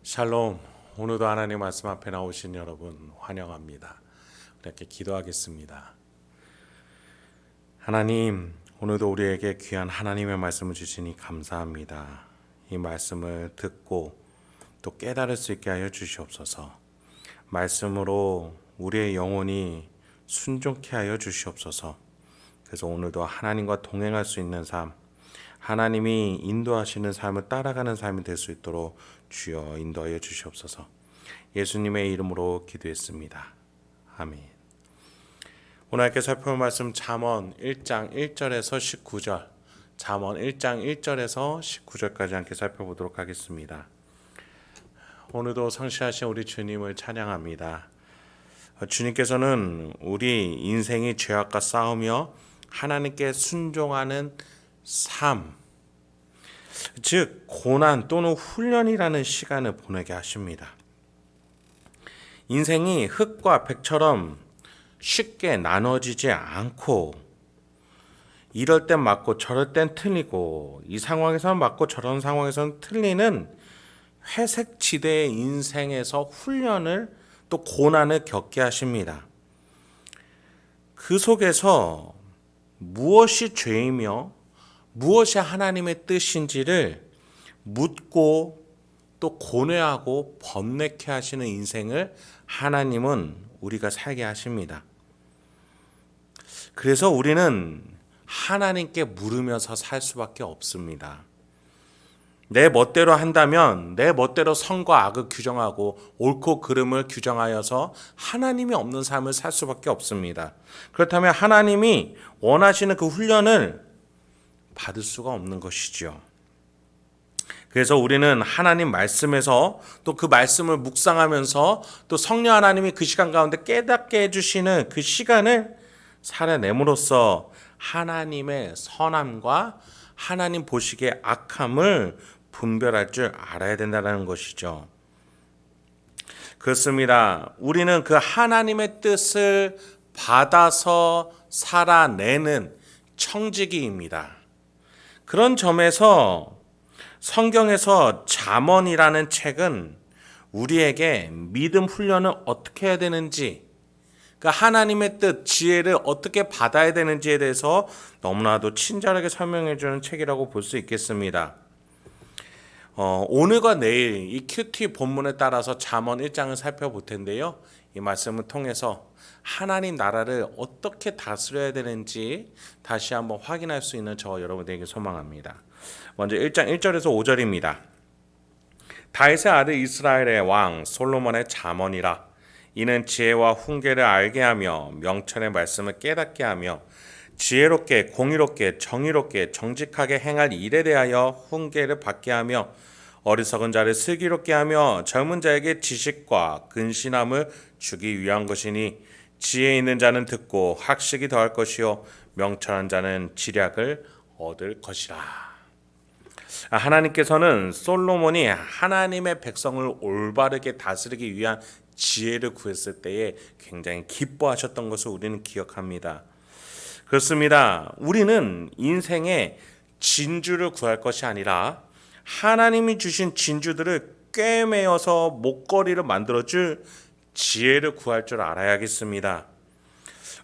샬롬. 오늘도 하나님 말씀 앞에 나오신 여러분 환영합니다. 이렇게 기도하겠습니다. 하나님, 오늘도 우리에게 귀한 하나님의 말씀을 주시니 감사합니다. 이 말씀을 듣고 또 깨달을 수 있게 하여 주시옵소서. 말씀으로 우리의 영혼이 순종케 하여 주시옵소서. 그래서 오늘도 하나님과 동행할 수 있는 삶, 하나님이 인도하시는 삶을 따라가는 삶이 될 수 있도록 주여 인도하여 주시옵소서. 예수님의 이름으로 기도했습니다. 아멘. 오늘 함께 살펴볼 말씀 잠언 1장 1절에서 19절, 잠언 1장 1절에서 19절까지 함께 살펴보도록 하겠습니다. 오늘도 성실하신 우리 주님을 찬양합니다. 주님께서는 우리 인생이 죄악과 싸우며 하나님께 순종하는 삶, 즉 고난 또는 훈련이라는 시간을 보내게 하십니다. 인생이 흙과 백처럼 쉽게 나눠지지 않고 이럴 땐 맞고 저럴 땐 틀리고 이 상황에서는 맞고 저런 상황에서는 틀리는 회색 지대의 인생에서 훈련을 또 고난을 겪게 하십니다. 그 속에서 무엇이 죄이며 무엇이 하나님의 뜻인지를 묻고 또 고뇌하고 번뇌케 하시는 인생을 하나님은 우리가 살게 하십니다. 그래서 우리는 하나님께 물으면서 살 수밖에 없습니다. 내 멋대로 한다면 내 멋대로 선과 악을 규정하고 옳고 그름을 규정하여서 하나님이 없는 삶을 살 수밖에 없습니다. 그렇다면 하나님이 원하시는 그 훈련을 받을 수가 없는 것이죠. 그래서 우리는 하나님 말씀에서 또 그 말씀을 묵상하면서 또 성령 하나님이 그 시간 가운데 깨닫게 해주시는 그 시간을 살아냄으로써 하나님의 선함과 하나님 보시기에 악함을 분별할 줄 알아야 된다는 것이죠. 그렇습니다. 우리는 그 하나님의 뜻을 받아서 살아내는 청지기입니다. 그런 점에서 성경에서 잠언이라는 책은 우리에게 믿음 훈련을 어떻게 해야 되는지, 그러니까 하나님의 뜻, 지혜를 어떻게 받아야 되는지에 대해서 너무나도 친절하게 설명해 주는 책이라고 볼 수 있겠습니다. 오늘과 내일 이 큐티 본문에 따라서 잠언 1장을 살펴볼 텐데요. 이 말씀을 통해서 하나님 나라를 어떻게 다스려야 되는지 다시 한번 확인할 수 있는 저와 여러분들에게 소망합니다. 먼저 1장 1절에서 5절입니다. 다윗의 아들 이스라엘의 왕 솔로몬의 잠언이라. 이는 지혜와 훈계를 알게 하며 명철의 말씀을 깨닫게 하며 지혜롭게 공의롭게 정의롭게 정직하게 행할 일에 대하여 훈계를 받게 하며 어리석은 자를 슬기롭게 하며 젊은 자에게 지식과 근신함을 주기 위한 것이니 지혜 있는 자는 듣고 학식이 더할 것이요 명철한 자는 지략을 얻을 것이라. 하나님께서는 솔로몬이 하나님의 백성을 올바르게 다스리기 위한 지혜를 구했을 때에 굉장히 기뻐하셨던 것을 우리는 기억합니다. 그렇습니다. 우리는 인생에 진주를 구할 것이 아니라 하나님이 주신 진주들을 꿰매어서 목걸이를 만들어줄 지혜를 구할 줄 알아야겠습니다.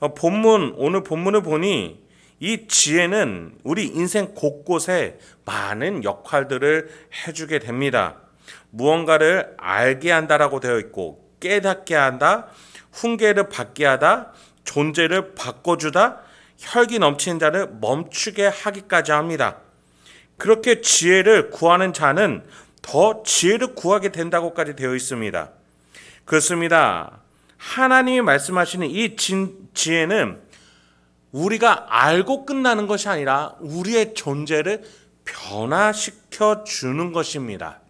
오늘 본문을 보니 이 지혜는 우리 인생 곳곳에 많은 역할들을 해주게 됩니다. 무언가를 알게 한다라고 되어 있고 깨닫게 한다, 훈계를 받게 하다, 존재를 바꿔주다, 혈기 넘치는 자를 멈추게 하기까지 합니다. 그렇게 지혜를 구하는 자는 더 지혜를 구하게 된다고까지 되어 있습니다. 그렇습니다. 하나님이 말씀하시는 이 지혜는 우리가 알고 끝나는 것이 아니라 우리의 존재를 변화시켜 주는 것입니다.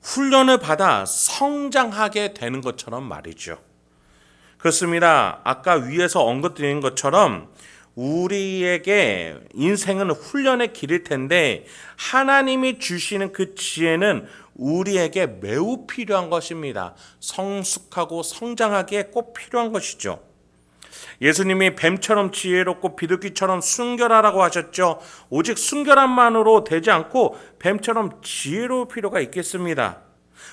훈련을 받아 성장하게 되는 것처럼 말이죠. 그렇습니다. 아까 위에서 언급드린 것처럼 우리에게 인생은 훈련의 길일 텐데 하나님이 주시는 그 지혜는 우리에게 매우 필요한 것입니다. 성숙하고 성장하기에 꼭 필요한 것이죠. 예수님이 뱀처럼 지혜롭고 비둘기처럼 순결하라고 하셨죠. 오직 순결함만으로 되지 않고 뱀처럼 지혜로울 필요가 있겠습니다.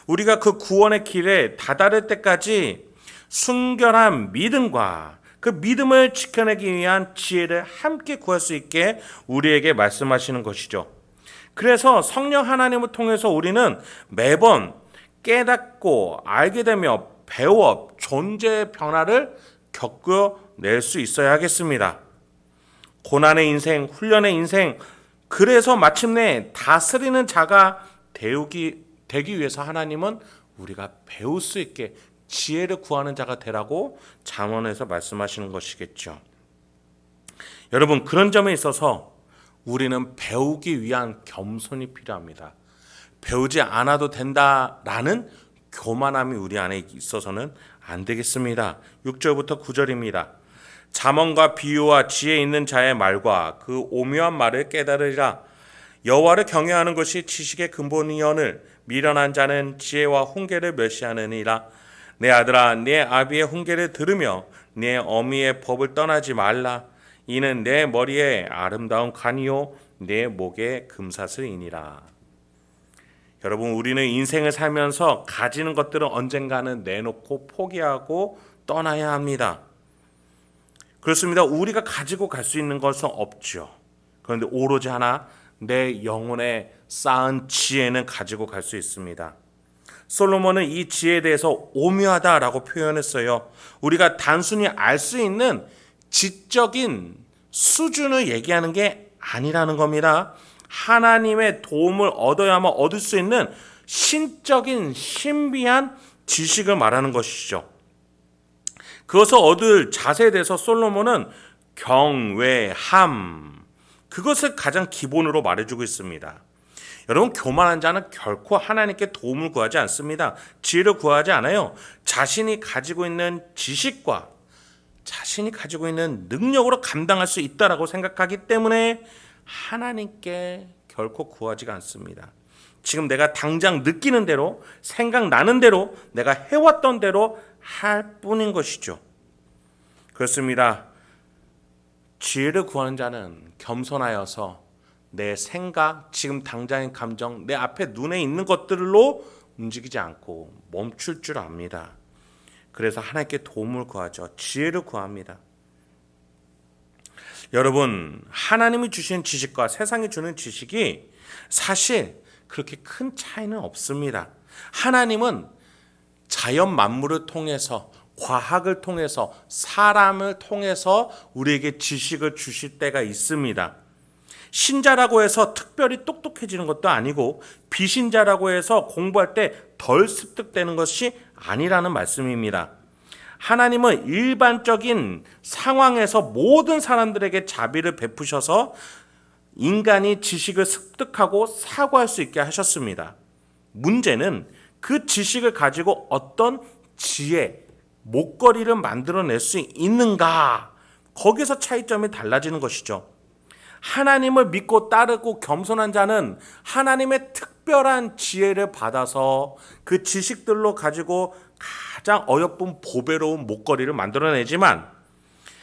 우리가 그 구원의 길에 다다를 때까지 순결한 믿음과 그 믿음을 지켜내기 위한 지혜를 함께 구할 수 있게 우리에게 말씀하시는 것이죠. 그래서 성령 하나님을 통해서 우리는 매번 깨닫고 알게 되며 배워 존재의 변화를 겪어낼 수 있어야 하겠습니다. 고난의 인생, 훈련의 인생, 그래서 마침내 다스리는 자가 되기 위해서 하나님은 우리가 배울 수 있게 지혜를 구하는 자가 되라고 잠언에서 말씀하시는 것이겠죠. 여러분, 그런 점에 있어서 우리는 배우기 위한 겸손이 필요합니다. 배우지 않아도 된다라는 교만함이 우리 안에 있어서는 안 되겠습니다. 6절부터 9절입니다. 잠언과 비유와 지혜 있는 자의 말과 그 오묘한 말을 깨달으리라. 여호와를 경외하는 것이 지식의 근본이거늘 미련한 자는 지혜와 훈계를 멸시하느니라. 내 아들아, 내 아비의 훈계를 들으며 내 어미의 법을 떠나지 말라. 이는 내 머리에 아름다운 관이요 내 목에 금사슬이니라. 여러분, 우리는 인생을 살면서 가지는 것들은 언젠가는 내놓고 포기하고 떠나야 합니다. 그렇습니다. 우리가 가지고 갈 수 있는 것은 없죠. 그런데 오로지 하나, 내 영혼에 쌓은 지혜는 가지고 갈 수 있습니다. 솔로몬은 이 지혜에 대해서 오묘하다라고 표현했어요. 우리가 단순히 알 수 있는 지적인 수준을 얘기하는 게 아니라는 겁니다. 하나님의 도움을 얻어야만 얻을 수 있는 신적인 신비한 지식을 말하는 것이죠. 그것을 얻을 자세에 대해서 솔로몬은 경외함, 그것을 가장 기본으로 말해주고 있습니다. 여러분, 교만한 자는 결코 하나님께 도움을 구하지 않습니다. 지혜를 구하지 않아요. 자신이 가지고 있는 지식과 자신이 가지고 있는 능력으로 감당할 수 있다라고 생각하기 때문에 하나님께 결코 구하지가 않습니다. 지금 내가 당장 느끼는 대로, 생각나는 대로, 내가 해왔던 대로 할 뿐인 것이죠. 그렇습니다. 지혜를 구하는 자는 겸손하여서 내 생각, 지금 당장의 감정, 내 앞에 눈에 있는 것들로 움직이지 않고 멈출 줄 압니다. 그래서 하나님께 도움을 구하죠. 지혜를 구합니다. 여러분, 하나님이 주신 지식과 세상이 주는 지식이 사실 그렇게 큰 차이는 없습니다. 하나님은 자연 만물을 통해서, 과학을 통해서, 사람을 통해서 우리에게 지식을 주실 때가 있습니다. 신자라고 해서 특별히 똑똑해지는 것도 아니고 비신자라고 해서 공부할 때 덜 습득되는 것이 아니라는 말씀입니다. 하나님은 일반적인 상황에서 모든 사람들에게 자비를 베푸셔서 인간이 지식을 습득하고 사고할 수 있게 하셨습니다. 문제는 그 지식을 가지고 어떤 지혜, 목걸이를 만들어낼 수 있는가, 거기서 차이점이 달라지는 것이죠. 하나님을 믿고 따르고 겸손한 자는 하나님의 특별한 지혜를 받아서 그 지식들로 가지고 가장 어여쁜 보배로운 목걸이를 만들어내지만,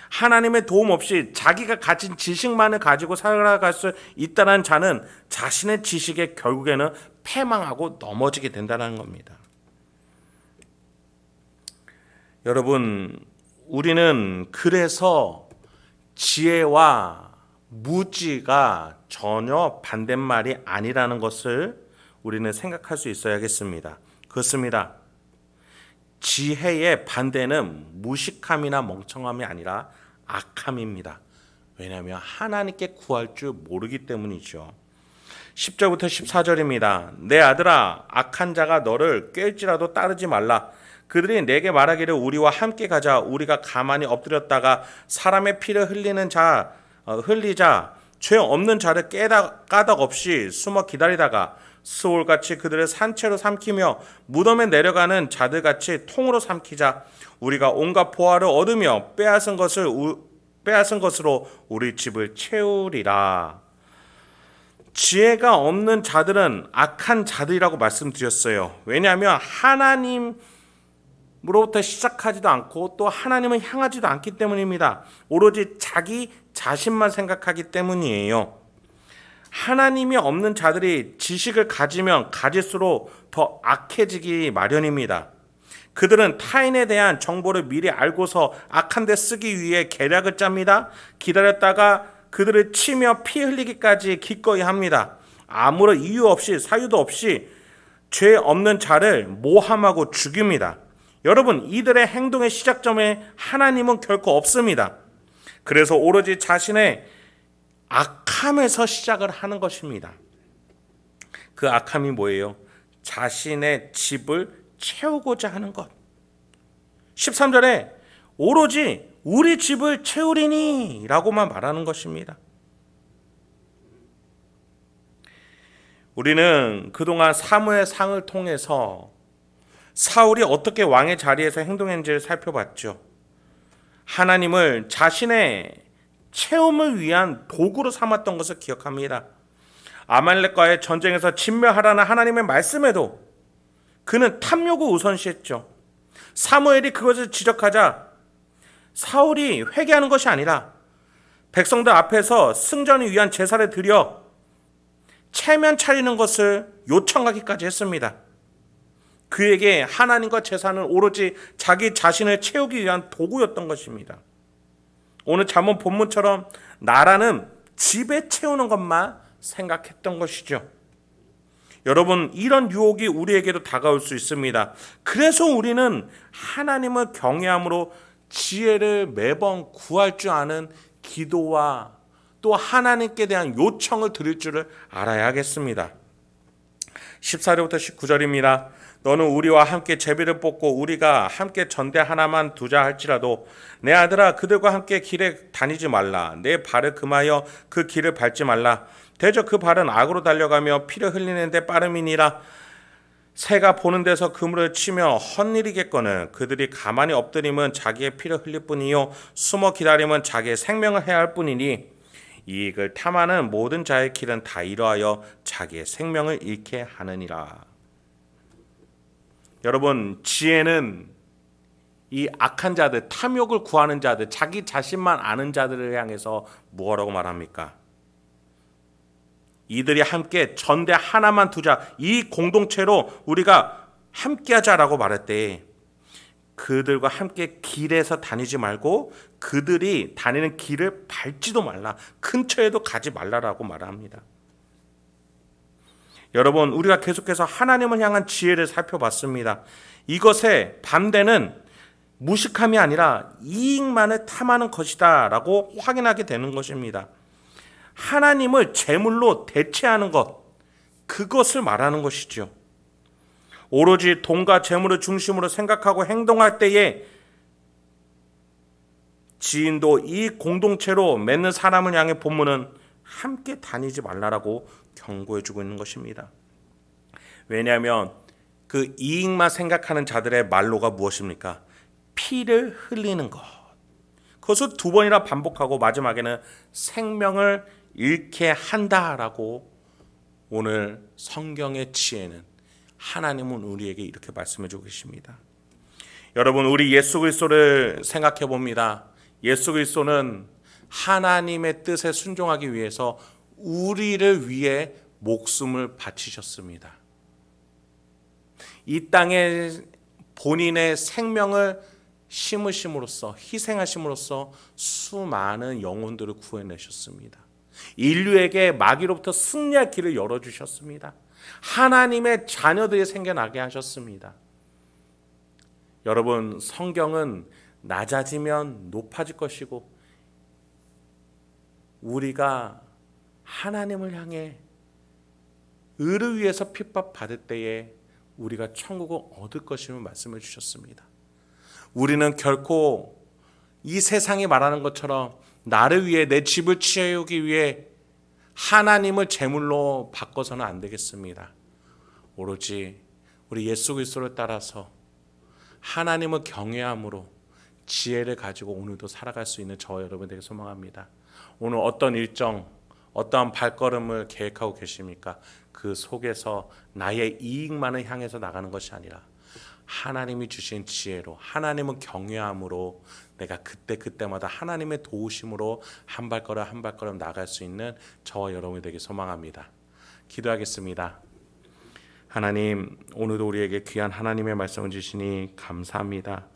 하나님의 도움 없이 자기가 가진 지식만을 가지고 살아갈 수 있다는 자는 자신의 지식에 결국에는 패망하고 넘어지게 된다는 겁니다. 여러분, 우리는 그래서 지혜와 무지가 전혀 반대말이 아니라는 것을 우리는 생각할 수 있어야겠습니다. 그렇습니다. 지혜의 반대는 무식함이나 멍청함이 아니라 악함입니다. 왜냐하면 하나님께 구할 줄 모르기 때문이죠. 10절부터 14절입니다. 내 아들아, 악한 자가 너를 깰지라도 따르지 말라. 그들이 내게 말하기를 우리와 함께 가자. 우리가 가만히 엎드렸다가 사람의 피를 흘리자. 죄 없는 자를 까닭 없이 숨어 기다리다가 스올같이 그들을 산채로 삼키며 무덤에 내려가는 자들같이 통으로 삼키자. 우리가 온갖 보화를 얻으며 빼앗은 것으로 우리 집을 채우리라. 지혜가 없는 자들은 악한 자들이라고 말씀드렸어요. 왜냐하면 하나님의 하나님으로부터 시작하지도 않고 또 하나님을 향하지도 않기 때문입니다. 오로지 자기 자신만 생각하기 때문이에요. 하나님이 없는 자들이 지식을 가지면 가질수록 더 악해지기 마련입니다. 그들은 타인에 대한 정보를 미리 알고서 악한 데 쓰기 위해 계략을 짭니다. 기다렸다가 그들을 치며 피 흘리기까지 기꺼이 합니다. 아무런 이유 없이 사유도 없이 죄 없는 자를 모함하고 죽입니다. 여러분, 이들의 행동의 시작점에 하나님은 결코 없습니다. 그래서 오로지 자신의 악함에서 시작을 하는 것입니다. 그 악함이 뭐예요? 자신의 집을 채우고자 하는 것. 13절에 오로지 우리 집을 채우리니 라고만 말하는 것입니다. 우리는 그동안 사무엘 상을 통해서 사울이 어떻게 왕의 자리에서 행동했는지를 살펴봤죠. 하나님을 자신의 채움을 위한 도구로 삼았던 것을 기억합니다. 아말렉과의 전쟁에서 진멸하라는 하나님의 말씀에도 그는 탐욕을 우선시했죠. 사무엘이 그것을 지적하자 사울이 회개하는 것이 아니라 백성들 앞에서 승전을 위한 제사를 드려 체면 차리는 것을 요청하기까지 했습니다. 그에게 하나님과 제사는 오로지 자기 자신을 채우기 위한 도구였던 것입니다. 오늘 잠언 본문처럼 나라는 집에 채우는 것만 생각했던 것이죠. 여러분, 이런 유혹이 우리에게도 다가올 수 있습니다. 그래서 우리는 하나님을 경외함으로 지혜를 매번 구할 줄 아는 기도와 또 하나님께 대한 요청을 드릴 줄을 알아야겠습니다. 14절부터 19절입니다. 너는 우리와 함께 제비를 뽑고 우리가 함께 전대 하나만 두자 할지라도 내 아들아 그들과 함께 길에 다니지 말라. 내 발을 금하여 그 길을 밟지 말라. 대저 그 발은 악으로 달려가며 피를 흘리는 데 빠름이니라. 새가 보는 데서 그물을 치며 헛일이겠거늘 그들이 가만히 엎드림은 자기의 피를 흘릴 뿐이요 숨어 기다림은 자기의 생명을 해야 할 뿐이니 이익을 탐하는 모든 자의 길은 다 이러하여 자기의 생명을 잃게 하느니라. 여러분, 지혜는 이 악한 자들, 탐욕을 구하는 자들, 자기 자신만 아는 자들을 향해서 무엇라고 말합니까? 이들이 함께 전대 하나만 두자, 이 공동체로 우리가 함께하자라고 말할 때 그들과 함께 길에서 다니지 말고 그들이 다니는 길을 밟지도 말라, 근처에도 가지 말라라고 말합니다. 여러분, 우리가 계속해서 하나님을 향한 지혜를 살펴봤습니다. 이것의 반대는 무식함이 아니라 이익만을 탐하는 것이다 라고 확인하게 되는 것입니다. 하나님을 제물로 대체하는 것, 그것을 말하는 것이죠. 오로지 돈과 재물을 중심으로 생각하고 행동할 때에 지인도 이 공동체로 맺는 사람을 향해 본문은 함께 다니지 말라라고 경고해주고 있는 것입니다. 왜냐하면 그 이익만 생각하는 자들의 말로가 무엇입니까? 피를 흘리는 것. 그것을 두 번이나 반복하고 마지막에는 생명을 잃게 한다라고 오늘 성경의 지혜는 하나님은 우리에게 이렇게 말씀해주고 계십니다. 여러분, 우리 예수 그리스도를 생각해 봅니다. 예수 그리스도는 하나님의 뜻에 순종하기 위해서 우리를 위해 목숨을 바치셨습니다. 이 땅에 본인의 생명을 심으심으로써, 희생하심으로써 수많은 영혼들을 구해내셨습니다. 인류에게 마귀로부터 승리할 길을 열어주셨습니다. 하나님의 자녀들이 생겨나게 하셨습니다. 여러분, 성경은 낮아지면 높아질 것이고 우리가 하나님을 향해 의를 위해서 핍박받을 때에 우리가 천국을 얻을 것임을 말씀해 주셨습니다. 우리는 결코 이 세상이 말하는 것처럼 나를 위해 내 집을 채우기 위해 하나님을 제물로 바꿔서는 안 되겠습니다. 오로지 우리 예수 그리스도를 따라서 하나님을 경외함으로 지혜를 가지고 오늘도 살아갈 수 있는 저와 여러분 되게 소망합니다. 오늘 어떤 일정, 어떠한 발걸음을 계획하고 계십니까? 그 속에서 나의 이익만을 향해서 나가는 것이 아니라 하나님이 주신 지혜로, 하나님은 경외함으로 내가 그때마다 하나님의 도우심으로 한 발걸음 한 발걸음 나갈 수 있는 저와 여러분이 되길 소망합니다. 기도하겠습니다. 하나님, 오늘도 우리에게 귀한 하나님의 말씀을 주시니 감사합니다.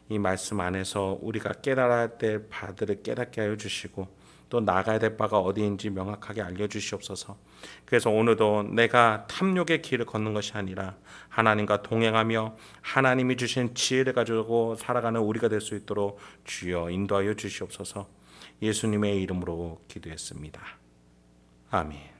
이 말씀 안에서 우리가 깨달아야 할 바들을 깨닫게 하여 주시고 또 나가야 될 바가 어디인지 명확하게 알려주시옵소서. 그래서 오늘도 내가 탐욕의 길을 걷는 것이 아니라 하나님과 동행하며 하나님이 주신 지혜를 가지고 살아가는 우리가 될 수 있도록 주여 인도하여 주시옵소서. 예수님의 이름으로 기도했습니다. 아멘.